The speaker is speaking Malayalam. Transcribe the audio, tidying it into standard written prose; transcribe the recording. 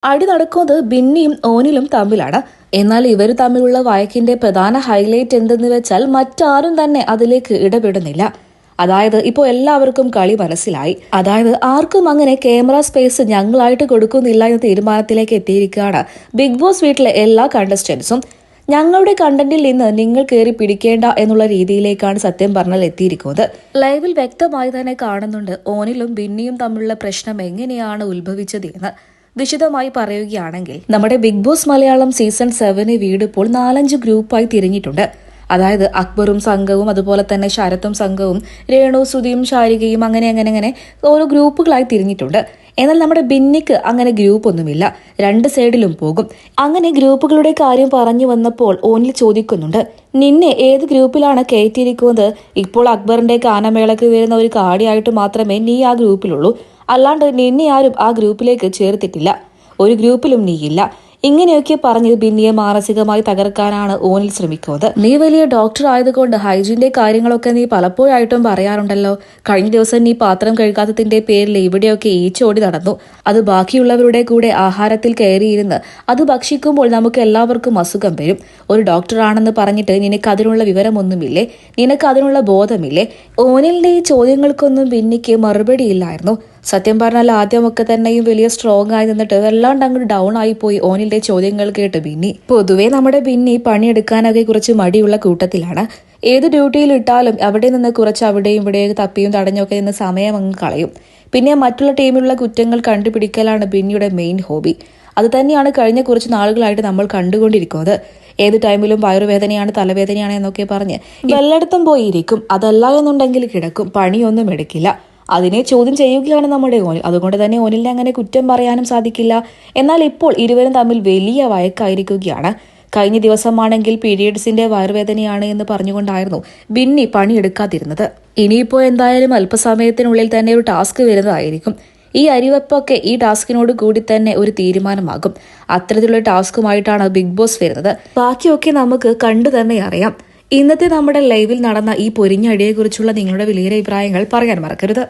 അടി നടക്കുന്നത് ബിന്നിയും ഓനിലും തമ്മിലാണ്. എന്നാൽ ഇവർ തമ്മിലുള്ള വഴക്കിന്റെ പ്രധാന ഹൈലൈറ്റ് എന്തെന്ന് വെച്ചാൽ മറ്റാരും തന്നെ അതിലേക്ക് ഇടപെടുന്നില്ല. അതായത് ഇപ്പോൾ എല്ലാവർക്കും കളി മനസ്സിലായി. അതായത് ആർക്കും അങ്ങനെ ക്യാമറ സ്പേസ് ഞങ്ങളായിട്ട് കൊടുക്കുന്നില്ല എന്ന തീരുമാനത്തിലേക്ക് എത്തിയിരിക്കുകയാണ് ബിഗ് ബോസ് വീട്ടിലെ എല്ലാ കണ്ടസ്റ്റന്റ്സും. ഞങ്ങളുടെ കണ്ടന്റിൽ നിന്ന് നിങ്ങൾ കയറി പിടിക്കേണ്ട എന്നുള്ള രീതിയിലേക്കാണ് സത്യം പറഞ്ഞാൽ എത്തിയിരിക്കുന്നത്. ലൈവിൽ വ്യക്തമായി തന്നെ കാണുന്നുണ്ട് ഓനിലും ബിന്നിയും തമ്മിലുള്ള പ്രശ്നം എങ്ങനെയാണ് ഉത്ഭവിച്ചത് എന്ന്. വിശദമായി പറയുകയാണെങ്കിൽ നമ്മുടെ ബിഗ് ബോസ് മലയാളം സീസൺ 7 വീട് ഇപ്പോൾ 4-5 ഗ്രൂപ്പായി തിരിഞ്ഞിട്ടുണ്ട്. അതായത് അക്ബറും സംഘവും, അതുപോലെ തന്നെ ശരത്തും സംഘവും, രേണു സുധിയും ശാരികയും അങ്ങനെ ഓരോ ഗ്രൂപ്പുകളായി തിരിഞ്ഞിട്ടുണ്ട്. എന്നാൽ നമ്മുടെ ബിന്നിക്ക് അങ്ങനെ ഗ്രൂപ്പ് ഒന്നുമില്ല, രണ്ട് സൈഡിലും പോകും. അങ്ങനെ ഗ്രൂപ്പുകളുടെ കാര്യം പറഞ്ഞു വന്നപ്പോൾ ഓനിൽ ചോദിക്കുന്നുണ്ട്, നിന്നെ ഏത് ഗ്രൂപ്പിലാണ് കയറ്റിയിരിക്കുന്നത്? ഇപ്പോൾ അക്ബറിന്റെ ഗാനമേളയ്ക്ക് വരുന്ന ഒരു കാടിയായിട്ട് മാത്രമേ നീ ആ ഗ്രൂപ്പിലുള്ളൂ, അല്ലാണ്ട് നിന്നെ ആരും ആ ഗ്രൂപ്പിലേക്ക് ചേർത്തിട്ടില്ല, ഒരു ഗ്രൂപ്പിലും നീയില്ല. ഇങ്ങനെയൊക്കെ പറഞ്ഞ് ബിന്നിയെ മാനസികമായി തകർക്കാനാണ് ഓനിൽ ശ്രമിക്കുന്നത്. നീ വലിയ ഡോക്ടർ ആയതുകൊണ്ട് ഹൈജീന്റെ കാര്യങ്ങളൊക്കെ നീ പലപ്പോഴായിട്ടും പറയാറുണ്ടല്ലോ. കഴിഞ്ഞ ദിവസം നീ പാത്രം കഴുകാത്തതിന്റെ പേരിൽ ഇവിടെയൊക്കെ ഈച്ചോടി നടന്നു. അത് ബാക്കിയുള്ളവരുടെ കൂടെ ആഹാരത്തിൽ കയറിയിരുന്ന് അത് ഭക്ഷിക്കുമ്പോൾ നമുക്ക് എല്ലാവർക്കും അസുഖം വരും. ഒരു ഡോക്ടറാണെന്ന് പറഞ്ഞിട്ട് നിനക്ക് അതിനുള്ള വിവരമൊന്നുമില്ലേ? നിനക്ക് അതിനുള്ള ബോധമില്ലേ? ഓനിലിന്റെ ഈ ചോദ്യങ്ങൾക്കൊന്നും ബിന്നിക്ക് മറുപടിയില്ലായിരുന്നു. സത്യം പറഞ്ഞാൽ ആദ്യമൊക്കെ തന്നെയും വലിയ സ്ട്രോങ് ആയി നിന്നിട്ട് വല്ലാണ്ട് അങ്ങോട്ട് ഡൗൺ ആയി പോയി ഓനിലിന്റെ ചോദ്യങ്ങൾ കേട്ട് ബിന്നി. പൊതുവെ നമ്മുടെ ബിന്നി പണിയെടുക്കാനൊക്കെ കുറച്ച് മടിയുള്ള കൂട്ടത്തിലാണ്. ഏത് ഡ്യൂട്ടിയിൽ ഇട്ടാലും അവിടെ നിന്ന് കുറച്ച് അവിടെയും ഇവിടെയും തപ്പിയും തടഞ്ഞൊക്കെ നിന്ന് സമയം അങ്ങ് കളയും. പിന്നെ മറ്റുള്ള ടീമിലുള്ള കുറ്റങ്ങൾ കണ്ടുപിടിക്കലാണ് ബിന്നിയുടെ മെയിൻ ഹോബി. അത് തന്നെയാണ് കഴിഞ്ഞ കുറച്ച് നാളുകളായിട്ട് നമ്മൾ കണ്ടുകൊണ്ടിരിക്കുന്നത്. ഏത് ടൈമിലും വയറുവേദനയാണ്, തലവേദനയാണ് എന്നൊക്കെ പറഞ്ഞ് എല്ലായിടത്തും പോയിരിക്കും. അതല്ല എന്നുണ്ടെങ്കിൽ കിടക്കും, പണിയൊന്നും എടുക്കില്ല. അതിനെ ചോദ്യം ചെയ്യുകയാണ് നമ്മുടെ ഓനിൽ. അതുകൊണ്ട് തന്നെ ഓനിലിനെ അങ്ങനെ കുറ്റം പറയാനും സാധിക്കില്ല. എന്നാൽ ഇപ്പോൾ ഇരുവരും തമ്മിൽ വലിയ വഴക്കായിരിക്കുകയാണ്. കഴിഞ്ഞ ദിവസമാണെങ്കിൽ പീരിയഡ്സിന്റെ വയറുവേദനയാണ് എന്ന് പറഞ്ഞുകൊണ്ടായിരുന്നു ബിന്നി പണിയെടുക്കാതിരുന്നത്. ഇനിയിപ്പോൾ എന്തായാലും അല്പസമയത്തിനുള്ളിൽ തന്നെ ഒരു ടാസ്ക് വരുന്നതായിരിക്കും. ഈ അരിവെപ്പൊക്കെ ഈ ടാസ്കിനോട് കൂടി തന്നെ ഒരു തീരുമാനമാകും. അത്തരത്തിലുള്ള ടാസ്കുമായിട്ടാണ് ബിഗ് ബോസ് വരുന്നത്. ബാക്കിയൊക്കെ നമുക്ക് കണ്ടു തന്നെ അറിയാം. ഇന്നത്തെ നമ്മുടെ ലൈവിൽ നടന്ന ഈ പൊരിഞ്ഞടിയെക്കുറിച്ചുള്ള നിങ്ങളുടെ വലിയ അഭിപ്രായങ്ങൾ പറയാൻ മറക്കരുത്.